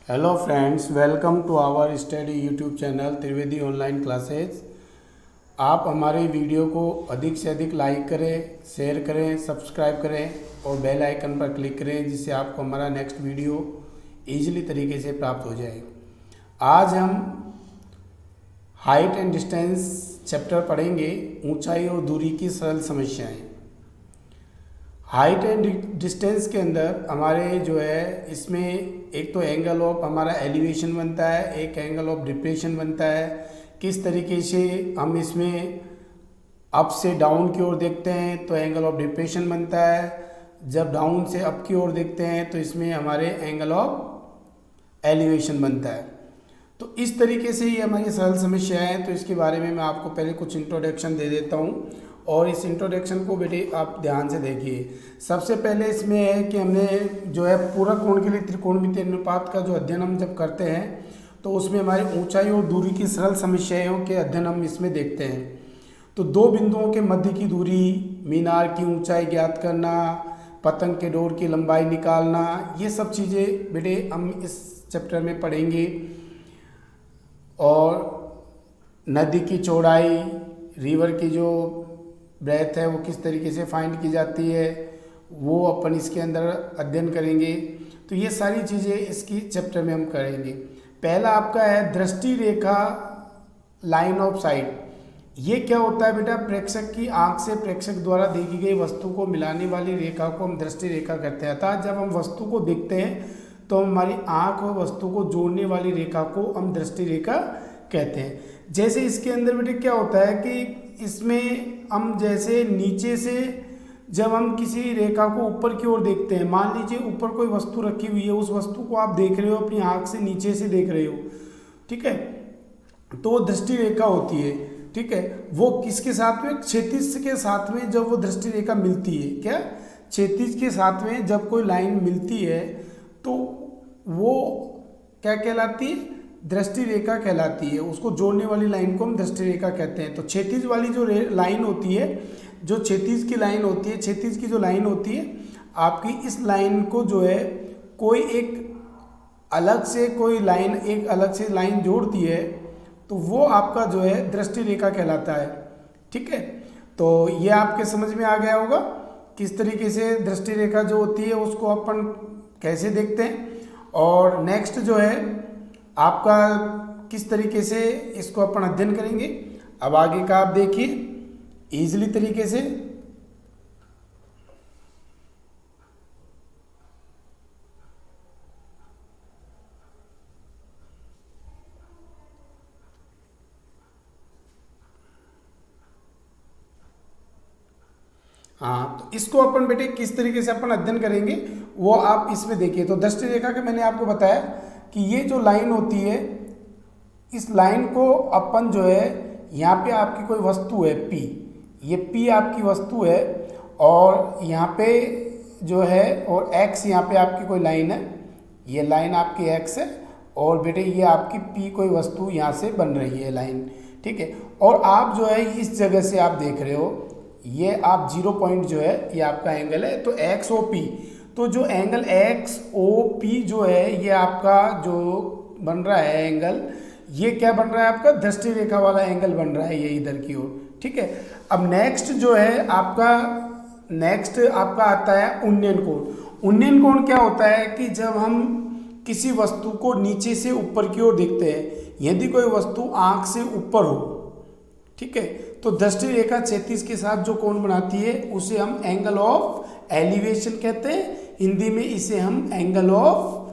Hello friends, welcome to our study YouTube channel Trivedi online classes. आप हमारे video को अधिक से अधिक लाइक करें, शेयर करें, सब्सक्राइब करें और बेल आइकन पर क्लिक करें, जिससे आपको हमारा नेक्स्ट वीडियो ईजिली तरीके से प्राप्त हो जाए। आज हम हाइट एंड डिस्टेंस चैप्टर पढ़ेंगे, ऊंचाई और दूरी की सरल समस्याएं। हाइट एंड डिस्टेंस के अंदर हमारे जो है इसमें एक तो एंगल ऑफ हमारा एलिवेशन बनता है, एक एंगल ऑफ डिप्रेशन बनता है। किस तरीके से हम इसमें अप से डाउन की ओर देखते हैं तो एंगल ऑफ डिप्रेशन बनता है, जब डाउन से अप की ओर देखते हैं तो इसमें हमारे एंगल ऑफ एलिवेशन बनता है। तो इस तरीके से ये हमारी सरल समस्या है। तो इसके बारे में मैं आपको पहले कुछ इंट्रोडक्शन दे देता हूँ और इस इंट्रोडक्शन को बेटे आप ध्यान से देखिए। सबसे पहले इसमें है कि हमने जो है पूरक कोण के लिए त्रिकोणमितीय अनुपात का जो अध्ययन हम जब करते हैं तो उसमें हमारी ऊंचाई और दूरी की सरल समस्याओं के अध्ययन हम इसमें देखते हैं। तो दो बिंदुओं के मध्य की दूरी, मीनार की ऊंचाई ज्ञात करना, पतंग के डोर की लंबाई निकालना, ये सब चीज़ें बेटे हम इस चैप्टर में पढ़ेंगे। और नदी की चौड़ाई, रिवर की जो ब्रेथ है वो किस तरीके से फाइंड की जाती है, वो अपन इसके अंदर अध्ययन करेंगे। तो ये सारी चीज़ें इसकी चैप्टर में हम करेंगे। पहला आपका है दृष्टि रेखा, लाइन ऑफ साइट। ये क्या होता है बेटा? प्रेक्षक की आंख से प्रेक्षक द्वारा देखी गई वस्तु को मिलाने वाली रेखा को हम दृष्टि रेखा कहते हैं। अर्थात जब हम वस्तु को देखते हैं तो हमारी आंख और वस्तु को जोड़ने वाली रेखा को हम दृष्टि रेखा कहते हैं। जैसे इसके अंदर बेटे क्या होता है कि इसमें हम जैसे नीचे से जब हम किसी रेखा को ऊपर की ओर देखते हैं, मान लीजिए ऊपर कोई वस्तु रखी हुई है, उस वस्तु को आप देख रहे हो, अपनी आंख से नीचे से देख रहे हो, ठीक है, तो वो दृष्टि रेखा होती है। ठीक है, वो किसके साथ में? क्षैतिज के साथ में जब वो दृष्टि रेखा मिलती है, क्या क्षैतिज के साथ में जब कोई लाइन मिलती है तो वो क्या कहलाती है? दृष्टि रेखा कहलाती है। उसको जोड़ने वाली लाइन को हम दृष्टि रेखा कहते हैं। तो क्षैतिज वाली जो लाइन होती है, जो क्षैतिज की लाइन होती है, क्षैतिज की जो लाइन होती है आपकी, इस लाइन को जो है कोई एक अलग से कोई लाइन, एक अलग से लाइन जोड़ती है तो वो आपका जो है दृष्टि रेखा कहलाता है। ठीक है, तो ये आपके समझ में आ गया होगा किस तरीके से दृष्टि रेखा जो होती है उसको अपन कैसे देखते हैं। और नेक्स्ट जो है आपका किस तरीके से इसको अपन अध्ययन करेंगे, अब आगे का आप देखिए इजीली तरीके से। हाँ, तो इसको अपन बेटे किस तरीके से अपन अध्ययन करेंगे वो आप इसमें देखिए। तो दृष्टि रेखा के मैंने आपको बताया कि ये जो लाइन होती है, इस लाइन को अपन जो है यहाँ पे आपकी कोई वस्तु है P, ये P आपकी वस्तु है और यहाँ पे जो है और X यहाँ पे आपकी कोई लाइन है, ये लाइन आपकी X है और बेटे ये आपकी P कोई वस्तु यहाँ से बन रही है लाइन। ठीक है, और आप जो है इस जगह से आप देख रहे हो, ये आप 0 पॉइंट जो है ये आपका एंगल है, तो एक्स ओ पी, तो जो एंगल एक्स ओ पी जो है ये आपका जो बन रहा है एंगल, ये क्या बन रहा है? आपका दृष्टि रेखा वाला एंगल बन रहा है ये इधर की ओर। ठीक है, अब नेक्स्ट जो है आपका, नेक्स्ट आपका आता है उन्नयन कोण। उन्नयन कोण क्या होता है कि जब हम किसी वस्तु को नीचे से ऊपर की ओर देखते हैं, यदि कोई वस्तु आंख से ऊपर हो, ठीक है, तो दृष्टि रेखा क्षैतिज के साथ जो कोण बनाती है उसे हम एंगल ऑफ एलिवेशन कहते हैं। हिंदी में इसे हम एंगल ऑफ,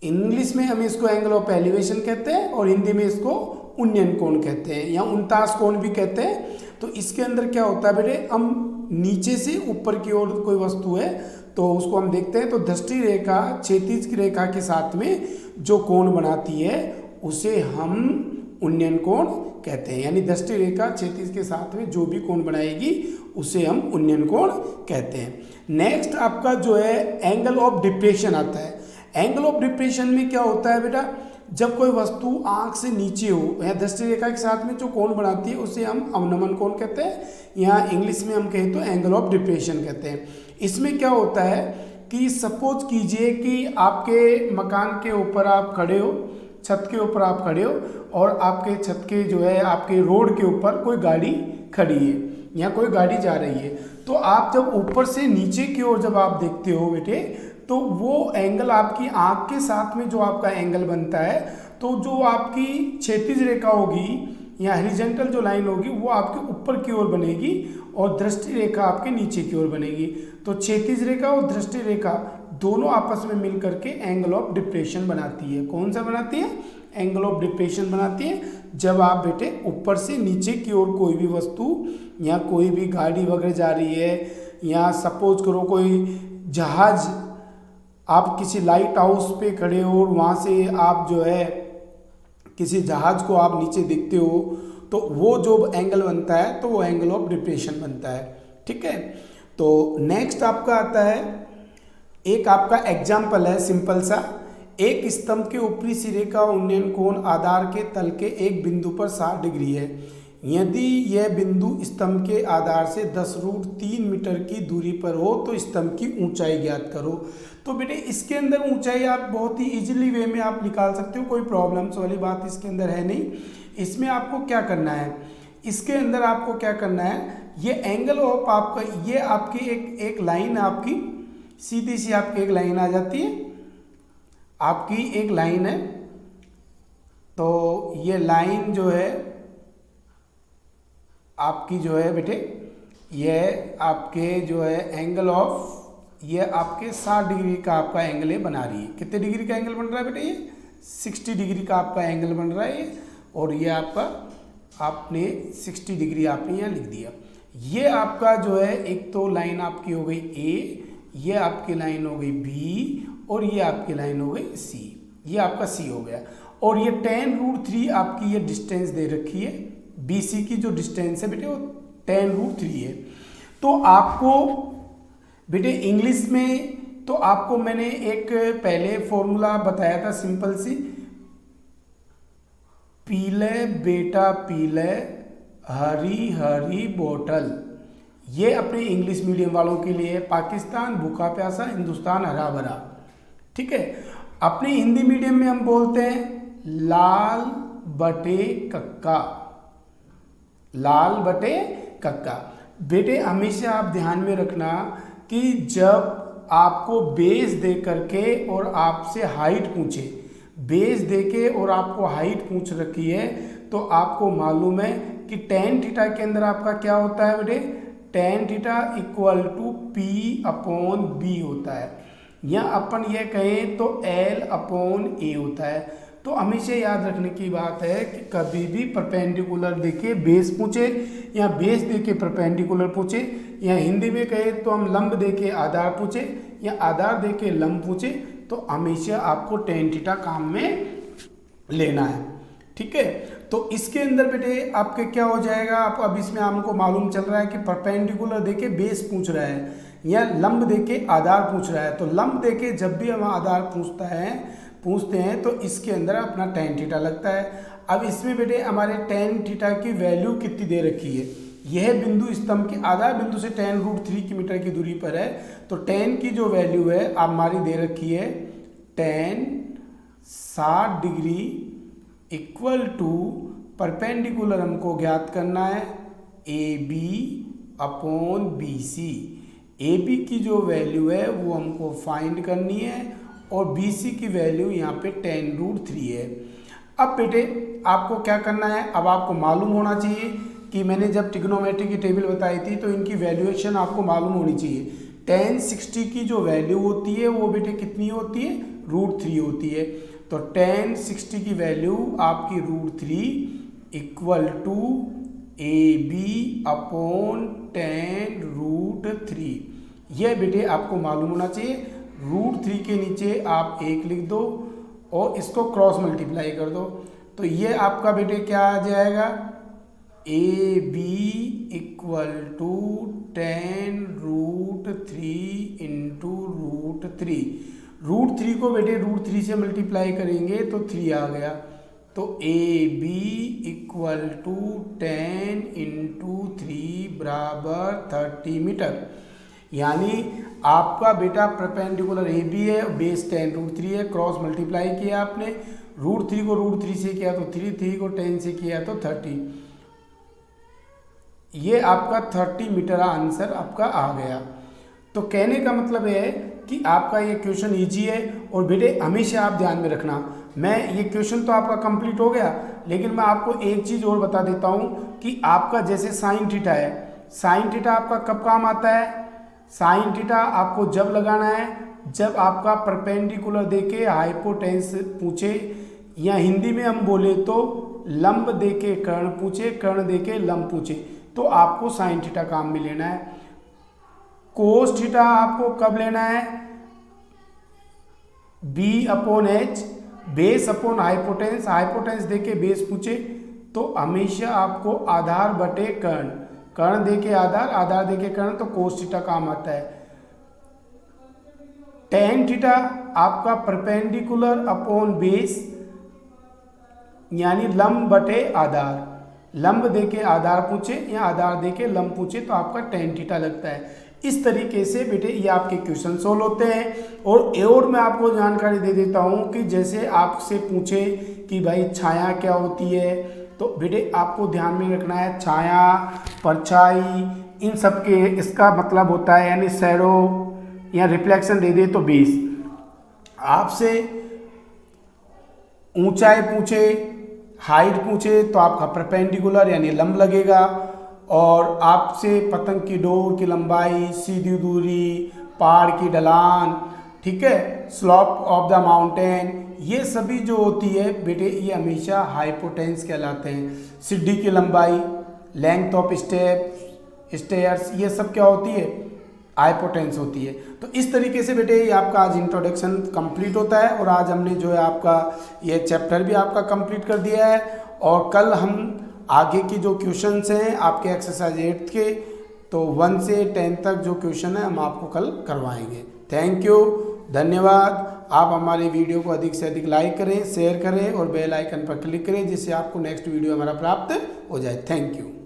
इंग्लिश में हम इसको एंगल ऑफ एलिवेशन कहते हैं और हिंदी में इसको उन्नयन कोण कहते हैं या उनतास कोण भी कहते हैं। तो इसके अंदर क्या होता है बेटे, हम नीचे से ऊपर की ओर कोई वस्तु है तो उसको हम देखते हैं, तो दृष्टि रेखा क्षैतिज की रेखा के साथ में जो कोण बनाती है उसे हम उन्नयन कोण कहते हैं। यानी दृष्टि रेखा क्षैतिज के साथ में जो भी कोण बनाएगी उसे हम उन्नयन कोण कहते हैं। नेक्स्ट आपका जो है एंगल ऑफ डिप्रेशन आता है। एंगल ऑफ डिप्रेशन में क्या होता है बेटा, जब कोई वस्तु आंख से नीचे हो या दृष्टि रेखा के साथ में जो कोण बनाती है उसे हम अवनमन कोण कहते हैं, यहाँ इंग्लिश में हम कहें तो एंगल ऑफ डिप्रेशन कहते हैं। इसमें क्या होता है कि सपोज कीजिए कि आपके मकान के ऊपर आप खड़े हो, छत के ऊपर आप खड़े हो और आपके छत के जो है आपके रोड के ऊपर कोई गाड़ी खड़ी है या कोई गाड़ी जा रही है। तो आप जब ऊपर से नीचे की ओर जब आप देखते हो बेटे, तो वो एंगल आपकी आँख के साथ में जो आपका एंगल बनता है, तो जो आपकी क्षैतिज रेखा होगी या हॉरिजॉन्टल जो लाइन होगी वो आपके ऊपर की ओर बनेगी और दृष्टि रेखा आपके नीचे की ओर बनेगी। तो क्षैतिज रेखा और दृष्टि रेखा दोनों आपस में मिल करके एंगल ऑफ डिप्रेशन बनाती है। कौन सा बनाती है? एंगल ऑफ डिप्रेशन बनाती है। जब आप बेटे ऊपर से नीचे की ओर कोई भी वस्तु या कोई भी गाड़ी वगैरह जा रही है, या सपोज करो कोई जहाज, आप किसी लाइट हाउस पे खड़े हो और वहाँ से आप जो है किसी जहाज को आप नीचे देखते हो, तो वो जो एंगल बनता है तो वो एंगल ऑफ डिप्रेशन बनता है। ठीक है, तो नेक्स्ट आपका आता है, एक आपका एग्जाम्पल है सिंपल सा। एक स्तंभ के ऊपरी सिरे का उन्नयन कोण आधार के तल के एक बिंदु पर 60 डिग्री है। यदि यह बिंदु स्तंभ के आधार से 10√3 मीटर की दूरी पर हो तो स्तंभ की ऊंचाई ज्ञात करो। तो बेटे इसके अंदर ऊंचाई आप बहुत ही इजीली वे में आप निकाल सकते हो, कोई प्रॉब्लम्स वाली बात इसके अंदर है नहीं। इसमें आपको क्या करना है, इसके अंदर आपको क्या करना है, ये एंगल ऑफ आपका, ये आपकी एक लाइन आपकी सीधी सी आपकी एक लाइन आ जाती है, आपकी एक लाइन है। तो ये लाइन जो है आपकी जो है बेटे, ये आपके जो है एंगल ऑफ, ये आपके 60 डिग्री का आपका एंगल है बना रही है। कितने डिग्री का एंगल बन रहा है बेटे? ये 60 डिग्री का आपका एंगल बन रहा है। और ये आपका आपने 60 डिग्री आपने यहाँ लिख दिया। ये आपका जो है एक तो लाइन आपकी हो गई ए, ये आपकी लाइन हो गई बी, और ये आपकी लाइन हो गई सी। ये आपका सी हो गया। और ये 10√3 आपकी ये डिस्टेंस दे रखी है, बी सी की जो डिस्टेंस है बेटे वो 10√3 है। तो आपको बेटे इंग्लिश में तो आपको मैंने एक पहले फॉर्मूला बताया था सिंपल सी, पीले बेटा पीले हरी हरी बोतल। ये अपने इंग्लिश मीडियम वालों के लिए, पाकिस्तान भूखा प्यासा, हिंदुस्तान हरा भरा। ठीक है, अपने हिंदी मीडियम में हम बोलते हैं लाल बटे कक्का, लाल बटे कक्का। बेटे हमेशा आप ध्यान में रखना कि जब आपको बेस दे करके और आपसे हाइट पूछे, बेस देके और आपको हाइट पूछ रखी है, तो आपको मालूम है कि tan थीटा के अंदर आपका क्या होता है बेटे? tan theta equal to P/B होता है, या अपन ये कहें तो L/A होता है। तो हमेशा याद रखने की बात है कि कभी भी परपेंडिकुलर देके बेस पूछे या बेस देके परपेंडिकुलर पूछे, या हिंदी में कहे तो हम लंब देके आधार पूछे या आधार देके लंब पूछे, तो हमेशा आपको tan थीटा काम में लेना है। ठीक है, तो इसके अंदर बेटे आपके क्या हो जाएगा, आप अब इसमें हमको मालूम चल रहा है कि परपेंडिकुलर देके बेस पूछ रहा है या लंब देके आधार पूछ रहा है। तो लंब देके जब भी हम आधार पूछते हैं तो इसके अंदर अपना tan थीटा लगता है। अब इसमें बेटे हमारे tan थीटा की वैल्यू कितनी दे रखी है, यह बिंदु स्तंभ के आधार बिंदु से 10√3 मीटर की दूरी पर है। तो tan की जो वैल्यू है हमारी दे रखी है tan 60 degree equal to perpendicular हमको ज्ञात करना है AB/BC। AB की जो वैल्यू है वो हमको फाइंड करनी है और BC की वैल्यू यहाँ पे 10√3 है। अब बेटे आपको क्या करना है, अब आपको मालूम होना चाहिए कि मैंने जब ट्रिग्नोमेट्री की टेबल बताई थी तो इनकी वैल्यूएशन आपको मालूम होनी चाहिए। tan 60 की जो वैल्यू होती है वो बेटे कितनी होती है? √3 होती है। तो tan 60 की वैल्यू आपकी √3 इक्वल टू AB/tan√3। यह बेटे आपको मालूम होना चाहिए। √3 के नीचे आप 1 लिख दो और इसको क्रॉस मल्टीप्लाई कर दो, तो ये आपका बेटे क्या आ जाएगा? AB equal to tan√3 into √3। √3 को बेटे √3 से मल्टीप्लाई करेंगे तो 3 आ गया। तो AB equal to tan into 3 बराबर 30 मीटर। यानी आपका बेटा परपेंडिकुलर ए बी है, बेस 10√3 है, क्रॉस मल्टीप्लाई किया आपने, √3 को √3 से किया तो 3, 3 को 10 से किया तो 30, ये आपका 30 मीटर आंसर आपका आ गया। तो कहने का मतलब है कि आपका ये क्वेश्चन इजी है। और बेटे हमेशा आप ध्यान में रखना, मैं ये क्वेश्चन तो आपका कंप्लीट हो गया, लेकिन मैं आपको एक चीज़ और बता देता हूँ कि आपका जैसे साइन थीटा है, साइन थीटा आपका कब काम आता है? साइन थीटा आपको जब लगाना है जब आपका परपेंडिकुलर देके हाइपोटेन्स पूछे, या हिंदी में हम बोले तो लंब देके कर्ण पूछे, कर्ण देके लंब पूछे, तो आपको साइन थीटा काम में लेना है। कोस थीटा आपको कब लेना है? B/H, base upon hypotenuse, hypotenuse देके बेस पूछे तो हमेशा आपको आधार बटे कर्ण, कर्ण देके आधार, आधार देके कर्ण, तो कोस थीटा काम आता है। टेन थीटा आपका परपेंडिकुलर अपॉन बेस, यानी लंब बटे आधार, लंब देके आधार पूछे या आधार देके लंब पूछे तो आपका टेन थीटा लगता है। इस तरीके से बेटे ये आपके क्वेश्चन सोल्व होते हैं। और मैं आपको जानकारी दे देता हूँ कि जैसे आपसे पूछे कि भाई छाया क्या होती है, तो बेटे आपको ध्यान में रखना है छाया, परछाई, इन सब के इसका मतलब होता है यानी शैडो या रिफ्लेक्शन दे दे तो बेस। आपसे ऊंचाई पूछे, हाइट पूछे तो आपका परपेंडिकुलर यानी लंब लगेगा। और आपसे पतंग की डोर की लंबाई, सीधी दूरी, पहाड़ की ढलान, ठीक है, स्लोप ऑफ द माउंटेन, ये सभी जो होती है बेटे ये हमेशा हाइपोटेन्स कहलाते हैं। सीढ़ी की लंबाई, लेंथ ऑफ स्टेयर्स, ये सब क्या होती है? हाइपोटेन्स होती है। तो इस तरीके से बेटे ये आपका आज इंट्रोडक्शन कंप्लीट होता है। और आज हमने जो है आपका ये चैप्टर भी आपका कंप्लीट कर दिया है। और कल हम आगे की जो क्वेश्चंस हैं आपके एक्सरसाइज 8 के, तो 1 से 10 तक जो क्वेश्चन है हम आपको कल करवाएंगे। थैंक यू, धन्यवाद। आप हमारी वीडियो को अधिक से अधिक लाइक करें, शेयर करें और बेल आइकन पर क्लिक करें, जिससे आपको नेक्स्ट वीडियो हमारा प्राप्त हो जाए। Thank you.